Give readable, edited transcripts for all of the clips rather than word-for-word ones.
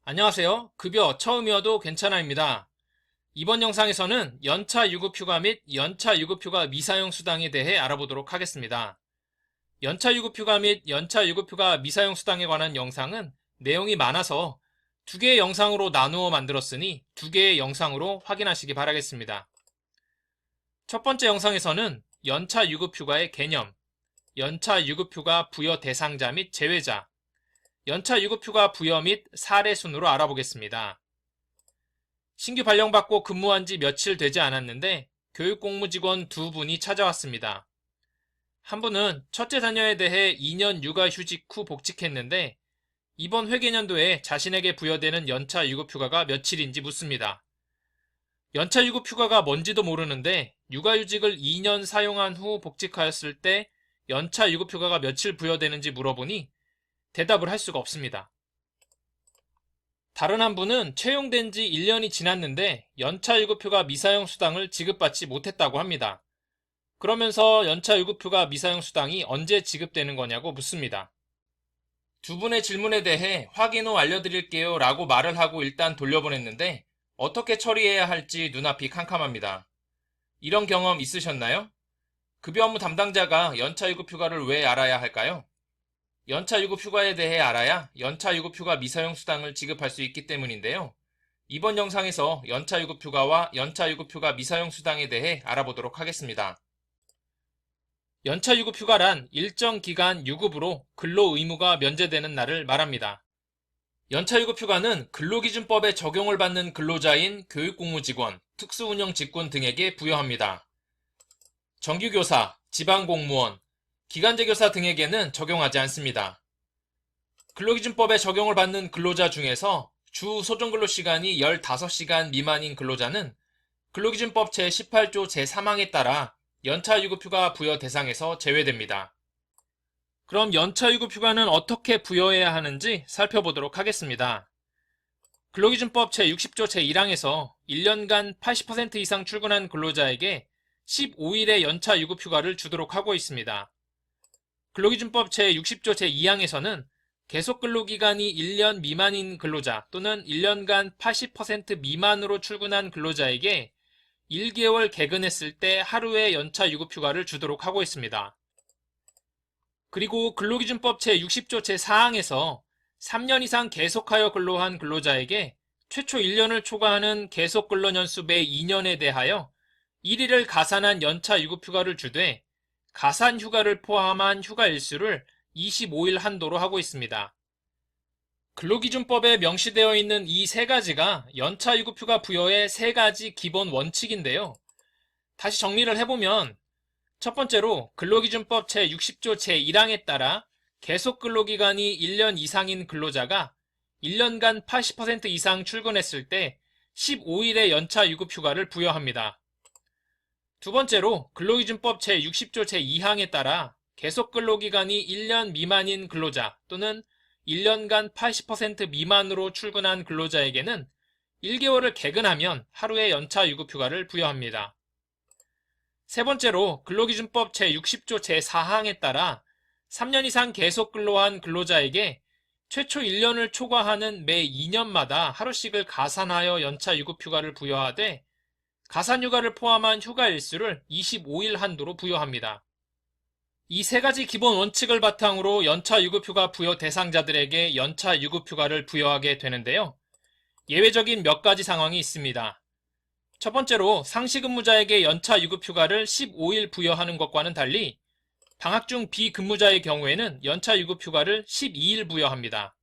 안녕하세요. 급여 처음이어도 괜찮아입니다. 이번 영상에서는 연차 유급휴가 및 연차 유급휴가 미사용 수당에 대해 알아보도록 하겠습니다. 연차 유급휴가 및 연차 유급휴가 미사용 수당에 관한 영상은 내용이 많아서 두 개의 영상으로 나누어 만들었으니 두 개의 영상으로 확인하시기 바라겠습니다. 첫 번째 영상에서는 연차 유급휴가의 개념, 연차 유급휴가 부여 대상자 및 제외자, 연차 유급휴가 부여 및 사례 순으로 알아보겠습니다. 신규 발령받고 근무한 지 며칠 되지 않았는데 교육공무직원 두 분이 찾아왔습니다. 한 분은 첫째 자녀에 대해 2년 육아휴직 후 복직했는데 이번 회계년도에 자신에게 부여되는 연차 유급휴가가 며칠인지 묻습니다. 연차 유급휴가가 뭔지도 모르는데 육아휴직을 2년 사용한 후 복직하였을 때 연차 유급휴가가 며칠 부여되는지 물어보니 대답을 할 수가 없습니다. 다른 한 분은 채용된 지 1년이 지났는데 연차 유급휴가 미사용 수당을 지급받지 못했다고 합니다. 그러면서 연차 유급휴가 미사용 수당이 언제 지급되는 거냐고 묻습니다. 두 분의 질문에 대해 확인 후 알려드릴게요 라고 말을 하고 일단 돌려보냈는데 어떻게 처리해야 할지 눈앞이 캄캄합니다. 이런 경험 있으셨나요? 급여 업무 담당자가 연차 유급휴가를 왜 알아야 할까요? 연차 유급휴가에 대해 알아야 연차 유급휴가 미사용 수당을 지급할 수 있기 때문인데요. 이번 영상에서 연차 유급휴가와 연차 유급휴가 미사용 수당에 대해 알아보도록 하겠습니다. 연차 유급휴가란 일정 기간 유급으로 근로 의무가 면제되는 날을 말합니다. 연차 유급휴가는 근로기준법에 적용을 받는 근로자인 교육공무직원, 특수운영직군 등에게 부여합니다. 정규교사, 지방공무원, 기간제 교사 등에게는 적용하지 않습니다. 근로기준법에 적용을 받는 근로자 중에서 주 소정근로시간이 15시간 미만인 근로자는 근로기준법 제18조 제3항에 따라 연차 유급휴가 부여 대상에서 제외됩니다. 그럼 연차 유급휴가는 어떻게 부여해야 하는지 살펴보도록 하겠습니다. 근로기준법 제60조 제1항에서 1년간 80% 이상 출근한 근로자에게 15일의 연차 유급휴가를 주도록 하고 있습니다. 근로기준법 제60조 제2항에서는 계속 근로기간이 1년 미만인 근로자 또는 1년간 80% 미만으로 출근한 근로자에게 1개월 개근했을 때 하루의 연차 유급휴가를 주도록 하고 있습니다. 그리고 근로기준법 제60조 제4항에서 3년 이상 계속하여 근로한 근로자에게 최초 1년을 초과하는 계속 근로년수 매 2년에 대하여 1일을 가산한 연차 유급휴가를 주되 가산 휴가를 포함한 휴가 일수를 25일 한도로 하고 있습니다. 근로기준법에 명시되어 있는 이 세 가지가 연차 유급휴가 부여의 세 가지 기본 원칙인데요. 다시 정리를 해보면 첫 번째로 근로기준법 제60조 제1항에 따라 계속 근로기간이 1년 이상인 근로자가 1년간 80% 이상 출근했을 때 15일의 연차 유급휴가를 부여합니다. 두 번째로 근로기준법 제60조 제2항에 따라 계속 근로기간이 1년 미만인 근로자 또는 1년간 80% 미만으로 출근한 근로자에게는 1개월을 개근하면 하루의 연차 유급휴가를 부여합니다. 세 번째로 근로기준법 제60조 제4항에 따라 3년 이상 계속 근로한 근로자에게 최초 1년을 초과하는 매 2년마다 하루씩을 가산하여 연차 유급휴가를 부여하되 가산휴가를 포함한 휴가 일수를 25일 한도로 부여합니다. 이 세 가지 기본 원칙을 바탕으로 연차 유급휴가 부여 대상자들에게 연차 유급휴가를 부여하게 되는데요. 예외적인 몇 가지 상황이 있습니다. 첫 번째로 상시근무자에게 연차 유급휴가를 15일 부여하는 것과는 달리 방학 중 비근무자의 경우에는 연차 유급휴가를 12일 부여합니다.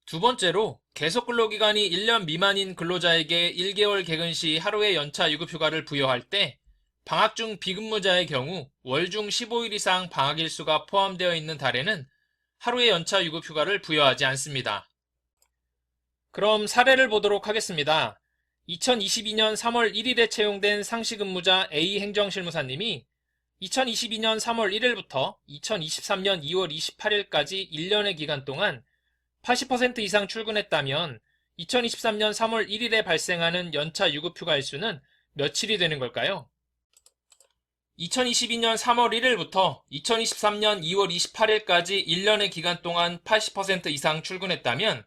두 번째로 계속 근로기간이 1년 미만인 근로자에게 1개월 개근 시 하루의 연차 유급휴가를 부여할 때 방학 중 비근무자의 경우 월중 15일 이상 방학 일수가 포함되어 있는 달에는 하루의 연차 유급휴가를 부여하지 않습니다. 그럼 사례를 보도록 하겠습니다. 2022년 3월 1일에 채용된 상시근무자 A 행정실무사님이 2022년 3월 1일부터 2023년 2월 28일까지 1년의 기간 동안 80% 이상 출근했다면 2023년 3월 1일에 발생하는 연차 유급휴가 일수는 며칠이 되는 걸까요? 2022년 3월 1일부터 2023년 2월 28일까지 1년의 기간 동안 80% 이상 출근했다면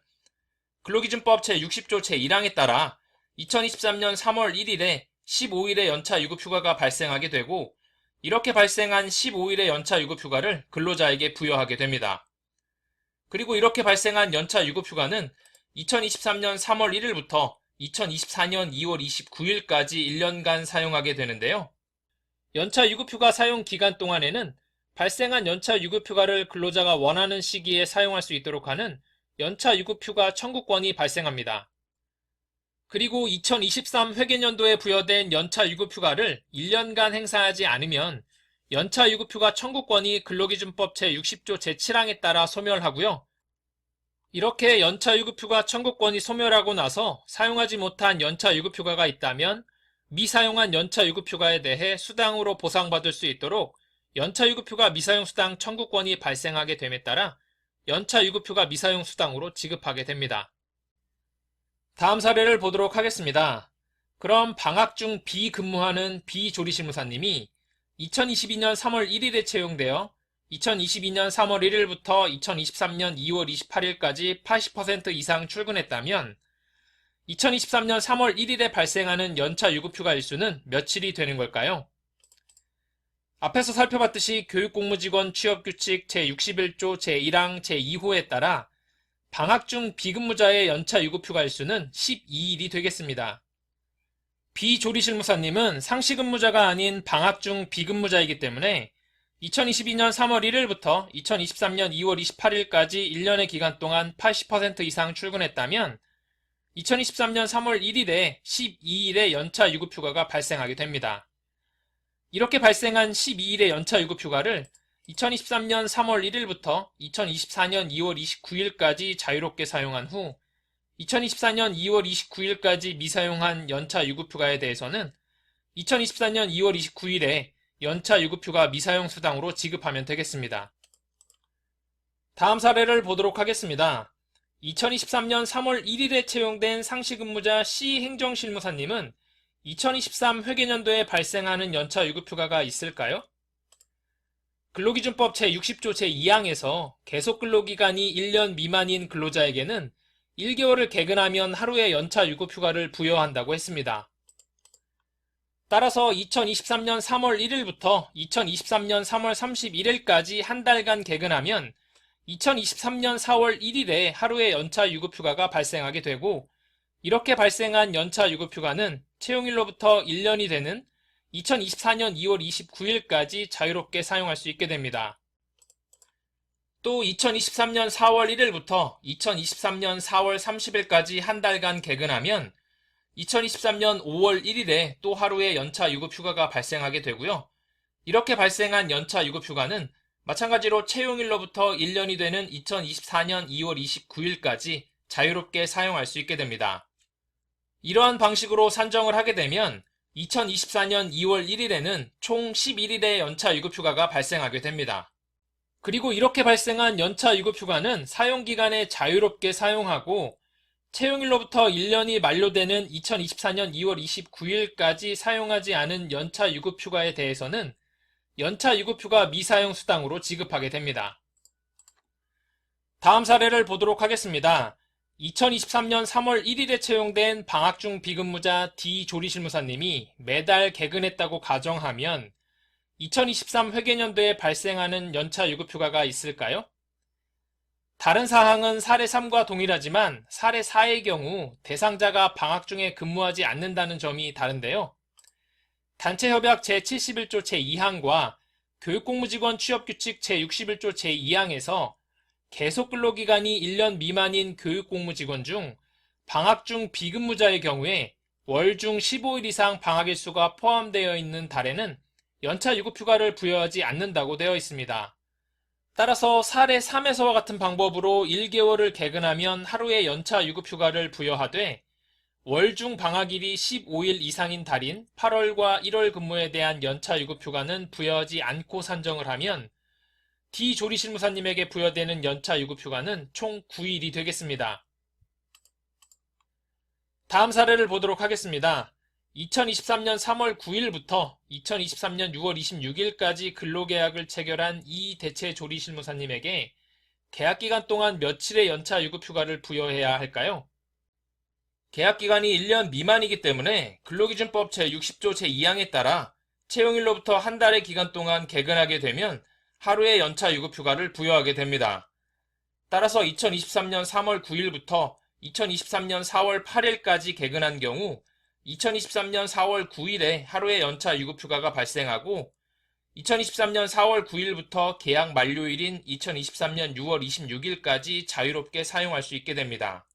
근로기준법 제60조 제1항에 따라 2023년 3월 1일에 15일의 연차 유급휴가가 발생하게 되고 이렇게 발생한 15일의 연차 유급휴가를 근로자에게 부여하게 됩니다. 그리고 이렇게 발생한 연차 유급휴가는 2023년 3월 1일부터 2024년 2월 29일까지 1년간 사용하게 되는데요. 연차 유급휴가 사용 기간 동안에는 발생한 연차 유급휴가를 근로자가 원하는 시기에 사용할 수 있도록 하는 연차 유급휴가 청구권이 발생합니다. 그리고 2023 회계년도에 부여된 연차 유급휴가를 1년간 행사하지 않으면 연차 유급휴가 청구권이 근로기준법 제60조 제7항에 따라 소멸하고요. 이렇게 연차 유급휴가 청구권이 소멸하고 나서 사용하지 못한 연차 유급휴가가 있다면 미사용한 연차 유급휴가에 대해 수당으로 보상받을 수 있도록 연차 유급휴가 미사용 수당 청구권이 발생하게 됨에 따라 연차 유급휴가 미사용 수당으로 지급하게 됩니다. 다음 사례를 보도록 하겠습니다. 그럼 방학 중 비근무하는 비조리실무사님이 2022년 3월 1일에 채용되어 2022년 3월 1일부터 2023년 2월 28일까지 80% 이상 출근했다면 2023년 3월 1일에 발생하는 연차 유급휴가 일수는 며칠이 되는 걸까요? 앞에서 살펴봤듯이 교육공무직원 취업규칙 제61조 제1항 제2호에 따라 방학 중 비근무자의 연차 유급휴가 일수는 12일이 되겠습니다. 비조리실무사님은 상시근무자가 아닌 방학 중 비근무자이기 때문에 2022년 3월 1일부터 2023년 2월 28일까지 1년의 기간 동안 80% 이상 출근했다면 2023년 3월 1일에 12일의 연차 유급휴가가 발생하게 됩니다. 이렇게 발생한 12일의 연차 유급휴가를 2023년 3월 1일부터 2024년 2월 29일까지 자유롭게 사용한 후 2024년 2월 29일까지 미사용한 연차 유급휴가에 대해서는 2024년 2월 29일에 연차 유급휴가 미사용 수당으로 지급하면 되겠습니다. 다음 사례를 보도록 하겠습니다. 2023년 3월 1일에 채용된 상시근무자 C 행정실무사님은 2023 회계년도에 발생하는 연차 유급휴가가 있을까요? 근로기준법 제60조 제2항에서 계속 근로기간이 1년 미만인 근로자에게는 1개월을 개근하면 하루의 연차 유급휴가를 부여한다고 했습니다. 따라서 2023년 3월 1일부터 2023년 3월 31일까지 한 달간 개근하면 2023년 4월 1일에 하루의 연차 유급휴가가 발생하게 되고 이렇게 발생한 연차 유급휴가는 채용일로부터 1년이 되는 2024년 2월 29일까지 자유롭게 사용할 수 있게 됩니다. 또 2023년 4월 1일부터 2023년 4월 30일까지 한 달간 개근하면 2023년 5월 1일에 또 하루의 연차 유급휴가가 발생하게 되고요. 이렇게 발생한 연차 유급휴가는 마찬가지로 채용일로부터 1년이 되는 2024년 2월 29일까지 자유롭게 사용할 수 있게 됩니다. 이러한 방식으로 산정을 하게 되면 2024년 2월 1일에는 총 11일의 연차 유급휴가가 발생하게 됩니다. 그리고 이렇게 발생한 연차 유급휴가는 사용기간에 자유롭게 사용하고 채용일로부터 1년이 만료되는 2024년 2월 29일까지 사용하지 않은 연차 유급휴가에 대해서는 연차 유급휴가 미사용 수당으로 지급하게 됩니다. 다음 사례를 보도록 하겠습니다. 2023년 3월 1일에 채용된 방학 중 비근무자 D 조리실무사님이 매달 개근했다고 가정하면 2023 회계년도에 발생하는 연차 유급휴가가 있을까요? 다른 사항은 사례 3과 동일하지만 사례 4의 경우 대상자가 방학 중에 근무하지 않는다는 점이 다른데요. 단체협약 제71조 제2항과 교육공무직원 취업규칙 제61조 제2항에서 계속 근로기간이 1년 미만인 교육공무직원 중 방학 중 비근무자의 경우에 월 중 15일 이상 방학일수가 포함되어 있는 달에는 연차 유급휴가를 부여하지 않는다고 되어 있습니다. 따라서 사례 3에서와 같은 방법으로 1개월을 개근하면 하루의 연차 유급휴가를 부여하되 월중 방학일이 15일 이상인 달인 8월과 1월 근무에 대한 연차 유급휴가는 부여하지 않고 산정을 하면 D 조리실무사님에게 부여되는 연차 유급휴가는 총 9일이 되겠습니다. 다음 사례를 보도록 하겠습니다. 2023년 3월 9일부터 2023년 6월 26일까지 근로계약을 체결한 이 대체 조리실무사님에게 계약기간 동안 며칠의 연차 유급휴가를 부여해야 할까요? 계약기간이 1년 미만이기 때문에 근로기준법 제60조 제2항에 따라 채용일로부터 한 달의 기간 동안 개근하게 되면 하루의 연차 유급휴가를 부여하게 됩니다. 따라서 2023년 3월 9일부터 2023년 4월 8일까지 개근한 경우 2023년 4월 9일에 하루의 연차 유급휴가가 발생하고 2023년 4월 9일부터 계약 만료일인 2023년 6월 26일까지 자유롭게 사용할 수 있게 됩니다.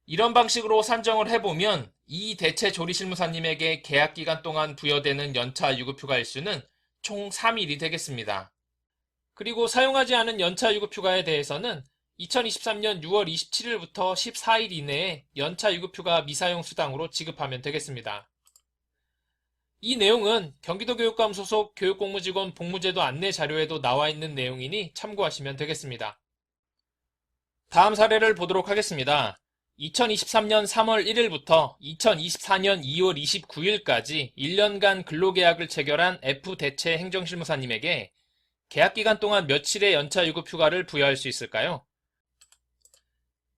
이런 방식으로 산정을 해보면 이 대체 조리실무사님에게 계약기간 동안 부여되는 연차 유급휴가 일수는 총 3일이 되겠습니다. 그리고 사용하지 않은 연차 유급휴가에 대해서는 2023년 6월 27일부터 14일 이내에 연차 유급휴가 미사용 수당으로 지급하면 되겠습니다. 이 내용은 경기도교육감 소속 교육공무직원 복무제도 안내 자료에도 나와 있는 내용이니 참고하시면 되겠습니다. 다음 사례를 보도록 하겠습니다. 2023년 3월 1일부터 2024년 2월 29일까지 1년간 근로계약을 체결한 F대체 행정실무사님에게 계약기간 동안 며칠의 연차 유급휴가를 부여할 수 있을까요?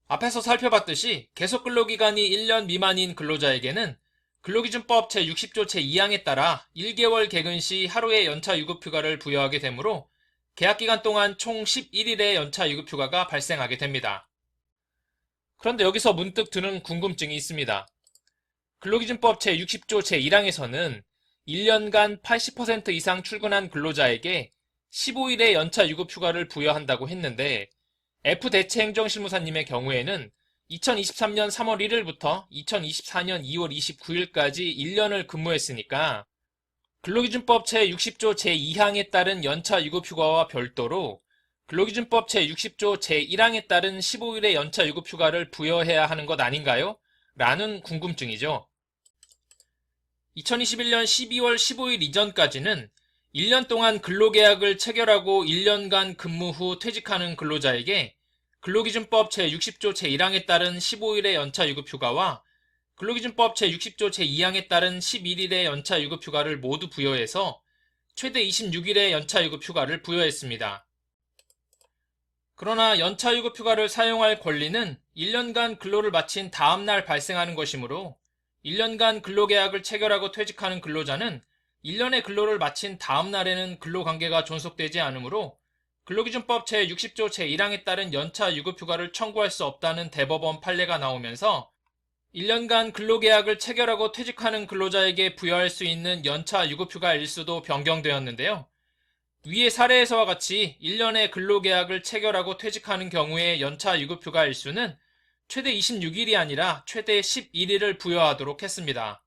앞에서 살펴봤듯이 계속근로기간이 1년 미만인 근로자에게는 근로기준법 제60조 제2항에 따라 1개월 개근 시 하루의 연차 유급휴가를 부여하게 되므로 계약기간 동안 총 11일의 연차 유급휴가가 발생하게 됩니다. 그런데 여기서 문득 드는 궁금증이 있습니다. 근로기준법 제60조 제1항에서는 1년간 80% 이상 출근한 근로자에게 15일의 연차 유급휴가를 부여한다고 했는데 F대체 행정실무사님의 경우에는 2023년 3월 1일부터 2024년 2월 29일까지 1년을 근무했으니까 근로기준법 제60조 제2항에 따른 연차 유급휴가와 별도로 근로기준법 제60조 제1항에 따른 15일의 연차 유급휴가를 부여해야 하는 것 아닌가요? 라는 궁금증이죠. 2021년 12월 15일 이전까지는 1년 동안 근로계약을 체결하고 1년간 근무 후 퇴직하는 근로자에게 근로기준법 제60조 제1항에 따른 15일의 연차 유급휴가와 근로기준법 제60조 제2항에 따른 11일의 연차 유급휴가를 모두 부여해서 최대 26일의 연차 유급휴가를 부여했습니다. 그러나 연차 유급휴가를 사용할 권리는 1년간 근로를 마친 다음 날 발생하는 것이므로 1년간 근로계약을 체결하고 퇴직하는 근로자는 1년의 근로를 마친 다음 날에는 근로관계가 존속되지 않으므로 근로기준법 제60조 제1항에 따른 연차 유급휴가를 청구할 수 없다는 대법원 판례가 나오면서 1년간 근로계약을 체결하고 퇴직하는 근로자에게 부여할 수 있는 연차 유급휴가 일수도 변경되었는데요. 위의 사례에서와 같이 1년의 근로계약을 체결하고 퇴직하는 경우의 연차 유급휴가 일수는 최대 26일이 아니라 최대 11일을 부여하도록 했습니다.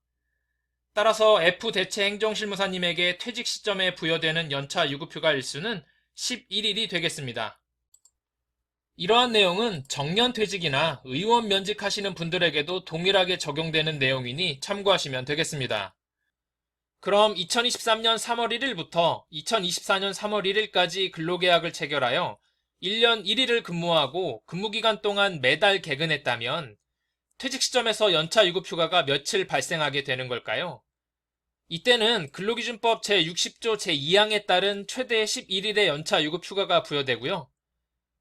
따라서 F대체 행정실무사님에게 퇴직 시점에 부여되는 연차 유급휴가 일수는 11일이 되겠습니다. 이러한 내용은 정년퇴직이나 의원 면직하시는 분들에게도 동일하게 적용되는 내용이니 참고하시면 되겠습니다. 그럼 2023년 3월 1일부터 2024년 3월 1일까지 근로계약을 체결하여 1년 1일을 근무하고 근무기간 동안 매달 개근했다면 퇴직 시점에서 연차 유급휴가가 며칠 발생하게 되는 걸까요? 이때는 근로기준법 제60조 제2항에 따른 최대 11일의 연차 유급휴가가 부여되고요.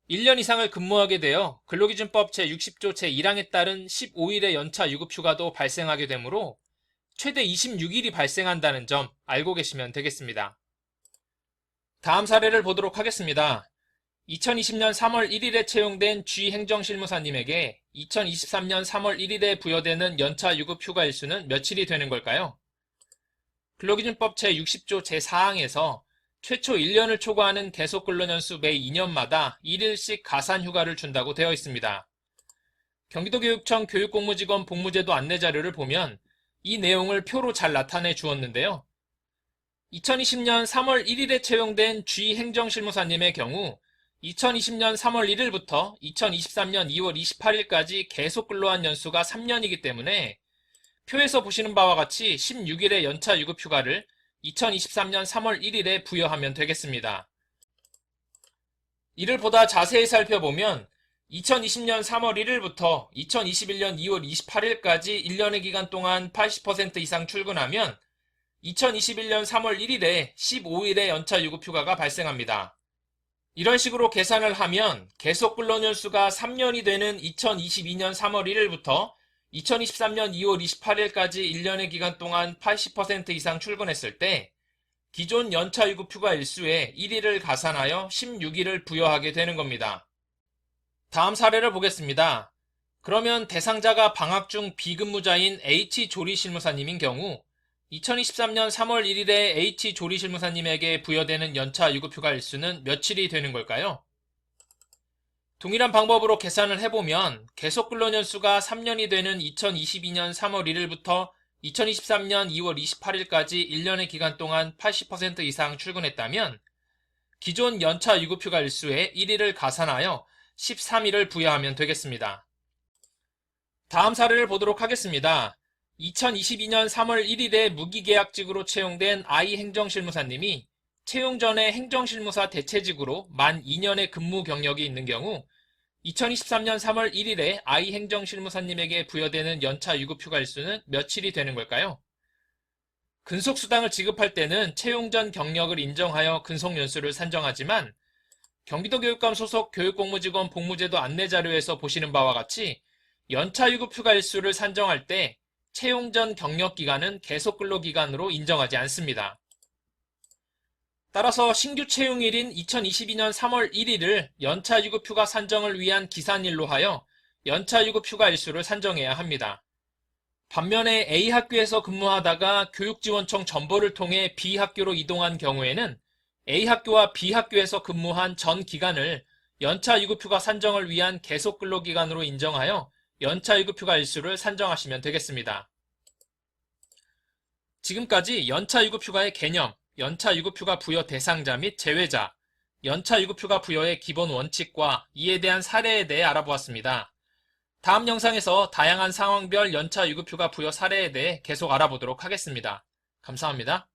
1년 이상을 근무하게 되어 근로기준법 제60조 제1항에 따른 15일의 연차 유급휴가도 발생하게 되므로 최대 26일이 발생한다는 점 알고 계시면 되겠습니다. 다음 사례를 보도록 하겠습니다. 2020년 3월 1일에 채용된 G 행정실무사님에게 2023년 3월 1일에 부여되는 연차 유급휴가 일수는 며칠이 되는 걸까요? 근로기준법 제60조 제4항에서 최초 1년을 초과하는 계속근로년수 매 2년마다 1일씩 가산휴가를 준다고 되어 있습니다. 경기도교육청 교육공무직원 복무제도 안내자료를 보면 이 내용을 표로 잘 나타내 주었는데요. 2020년 3월 1일에 채용된 G 행정실무사님의 경우 2020년 3월 1일부터 2023년 2월 28일까지 계속 근로한 연수가 3년이기 때문에 표에서 보시는 바와 같이 16일의 연차 유급휴가를 2023년 3월 1일에 부여하면 되겠습니다. 이를 보다 자세히 살펴보면 2020년 3월 1일부터 2021년 2월 28일까지 1년의 기간 동안 80% 이상 출근하면 2021년 3월 1일에 15일의 연차 유급휴가가 발생합니다. 이런 식으로 계산을 하면 계속 근로년수가 3년이 되는 2022년 3월 1일부터 2023년 2월 28일까지 1년의 기간 동안 80% 이상 출근했을 때 기존 연차유급 휴가 일수에 1일을 가산하여 16일을 부여하게 되는 겁니다. 다음 사례를 보겠습니다. 그러면 대상자가 방학 중 비근무자인 H조리실무사님인 경우 2023년 3월 1일에 H조리실무사님에게 부여되는 연차유급휴가 일수는 며칠이 되는 걸까요? 동일한 방법으로 계산을 해보면 계속근로년수가 3년이 되는 2022년 3월 1일부터 2023년 2월 28일까지 1년의 기간 동안 80% 이상 출근했다면 기존 연차유급휴가 일수에 1일을 가산하여 13일을 부여하면 되겠습니다. 다음 사례를 보도록 하겠습니다. 2022년 3월 1일에 무기계약직으로 채용된 I행정실무사님이 채용 전에 행정실무사 대체직으로 만 2년의 근무 경력이 있는 경우 2023년 3월 1일에 I행정실무사님에게 부여되는 연차유급휴가 일수는 며칠이 되는 걸까요? 근속수당을 지급할 때는 채용 전 경력을 인정하여 근속연수를 산정하지만 경기도교육감 소속 교육공무직원 복무제도 안내자료에서 보시는 바와 같이 연차유급휴가 일수를 산정할 때 채용 전 경력기간은 계속근로기간으로 인정하지 않습니다. 따라서 신규 채용일인 2022년 3월 1일을 연차유급휴가 산정을 위한 기산일로 하여 연차유급휴가 일수를 산정해야 합니다. 반면에 A학교에서 근무하다가 교육지원청 전보를 통해 B학교로 이동한 경우에는 A학교와 B학교에서 근무한 전 기간을 연차유급휴가 산정을 위한 계속근로기간으로 인정하여 연차유급휴가 일수를 산정하시면 되겠습니다. 지금까지 연차유급휴가의 개념, 연차유급휴가 부여 대상자 및 제외자, 연차유급휴가 부여의 기본 원칙과 이에 대한 사례에 대해 알아보았습니다. 다음 영상에서 다양한 상황별 연차유급휴가 부여 사례에 대해 계속 알아보도록 하겠습니다. 감사합니다.